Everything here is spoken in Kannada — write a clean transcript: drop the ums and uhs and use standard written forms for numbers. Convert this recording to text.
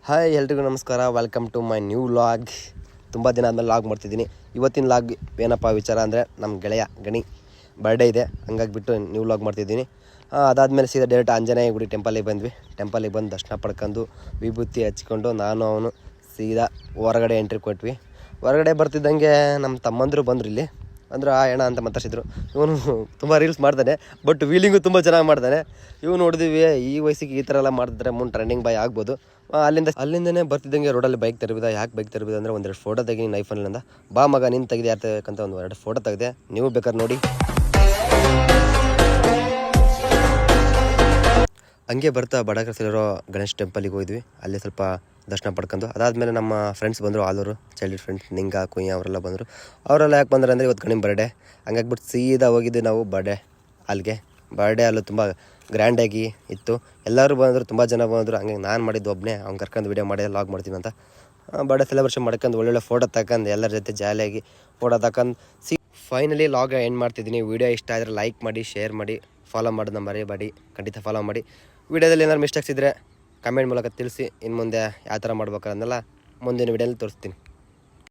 ಹಾಯ್ ಎಲ್ರಿಗೂ ನಮಸ್ಕಾರ. Welcome to my new vlog. ತುಂಬ ದಿನ ಆದಮೇಲೆ ಲಾಗ್ ಮಾಡ್ತಿದ್ದೀನಿ. ಇವತ್ತಿನ ಲಾಗ್ ಏನಪ್ಪ ವಿಚಾರ ಅಂದರೆ ನಮ್ಮ ಗೆಳೆಯ ಗಣಿ ಬರ್ಡೇ ಇದೆ, ಹಂಗಾಗಿಬಿಟ್ಟು ನ್ಯೂ ವ್ಲಾಗ್ ಮಾಡ್ತಿದ್ದೀನಿ. ಅದಾದಮೇಲೆ ಸೀದಾ ಡೈರೆಕ್ಟ್ ಆಂಜನೇಯ ಗುಡಿ ಟೆಂಪಲಿಗೆ ಬಂದ್ವಿ. ಟೆಂಪಲಿಗೆ ಬಂದು ದರ್ಶನ ಪಡ್ಕೊಂಡು ವಿಭೂತಿ ಹಚ್ಕೊಂಡು ನಾನು ಅವನು ಸೀದಾ ಹೊರಗಡೆ ಎಂಟ್ರಿ ಕೊಟ್ವಿ. ಹೊರಗಡೆ ಬರ್ತಿದ್ದಂಗೆ ನಮ್ಮ ತಮ್ಮಂದರು ಬಂದರು. ಇಲ್ಲಿ ಅಂದ್ರೆ ಆ ಎಣ ಅಂತ ಮಾತಾಡ್ಸಿದ್ರು. ಇವನು ತುಂಬ ರೀಲ್ಸ್ ಮಾಡ್ತಾನೆ, ಬಟ್ ವೀಲಿಂಗು ತುಂಬ ಚೆನ್ನಾಗಿ ಮಾಡ್ತಾನೆ. ಇವು ನೋಡಿದ್ವಿ, ಈ ವಯಸ್ಸಿಗೆ ಈ ಥರ ಎಲ್ಲ ಮಾಡಿದ್ರೆ ಮುಂದೆ ಟ್ರೆಂಡಿಂಗ್ ಬಾಯ್ ಆಗ್ಬೋದು. ಅಲ್ಲಿಂದನೇ ಬರ್ತಿದ್ದಂಗೆ ರೋಡಲ್ಲಿ ಬೈಕ್ ತೆರಬಿದ. ಯಾಕೆ ಬೈಕ್ ತೆರಬಿದ ಅಂದರೆ ಒಂದೆರಡು ಫೋಟೋ ತೆಗೀನಿ ಐಫೋನಿಂದ. ಬಾ ಮಗ ನೀನು ತೆಗೆದು ಯಾರು ತೆಗಬೇಕಂತ ಒಂದು ಎರಡು ಫೋಟೋ ತೆಗೆದೆ, ನೀವು ಬೇಕಾದ್ರೆ ನೋಡಿ. ಹಂಗೆ ಬರ್ತಾ ಬಡಾಕರ್ಸಲ್ಲಿರೋ ಗಣೇಶ್ ಟೆಂಪಲಿಗೆ ಹೋಗಿದ್ವಿ. ಅಲ್ಲಿ ಸ್ವಲ್ಪ ದರ್ಶನ ಪಡ್ಕೊಂಡು ಅದಾದಮೇಲೆ ನಮ್ಮ ಫ್ರೆಂಡ್ಸ್ ಬಂದರು, ಆಲೂರು ಚೈಲ್ಡ್ಹುಡ್ ಫ್ರೆಂಡ್ಸ್ ನಿಂಗ ಕುಯ್ಯ ಅವರೆಲ್ಲ ಬಂದರು. ಅವರೆಲ್ಲ ಯಾಕೆ ಬಂದರೆ ಅಂದರೆ ಇವತ್ತು ಗಣಿ ಬರ್ಡೇ, ಹಂಗಾಗ್ಬಿಟ್ಟು ಸೀದಾ ಹೋಗಿದ್ವಿ ನಾವು ಬರ್ಡೇ ಹಾಲು ತುಂಬ ಗ್ರ್ಯಾಂಡಾಗಿ ಇತ್ತು. ಎಲ್ಲರೂ ಬಂದರು, ತುಂಬ ಜನ ಬಂದರು. ಹಂಗಾಗಿ ನಾನು ಮಾಡಿದ್ದು ಒಬ್ಬನೇ, ಅವ್ನು ಕರ್ಕೊಂಡು ವೀಡಿಯೋ ಮಾಡಿ ಲಾಗ್ ಮಾಡ್ತೀನಿ ಅಂತ. ಬರ್ಡೇ ಸೆಲೆಬ್ರೇಷನ್ ಮಾಡ್ಕೊಂಡು ಒಳ್ಳೊಳ್ಳೆ ಫೋಟೋ ತಗೊಂಡು ಎಲ್ಲರ ಜೊತೆ ಜಾಲಿಯಾಗಿ ಫೋಟೋ ತಗೊಂಡು ಫೈನಲಿ ಲಾಗ್ ಎಂಡ್ ಮಾಡ್ತಿದ್ದೀನಿ. ವೀಡಿಯೋ ಇಷ್ಟ ಆದರೆ ಲೈಕ್ ಮಾಡಿ, ಶೇರ್ ಮಾಡಿ, ಫಾಲೋ ಮಾಡೋದನ್ನ ಮರಿಬೇಡಿ. ಖಂಡಿತ ಫಾಲೋ ಮಾಡಿ. ವೀಡಿಯೋದಲ್ಲಿ ಏನಾದ್ರು ಮಿಸ್ಟೇಕ್ಸ್ ಇದ್ದರೆ ಕಮೆಂಟ್ ಮೂಲಕ ತಿಳಿಸಿ. ಇನ್ನು ಮುಂದೆ ಯಾವ ಥರ ಮಾಡ್ಬೇಕು ಅದನ್ನೆಲ್ಲ ಮುಂದಿನ ವೀಡಿಯೋದಲ್ಲಿ ತೋರಿಸ್ತೀನಿ.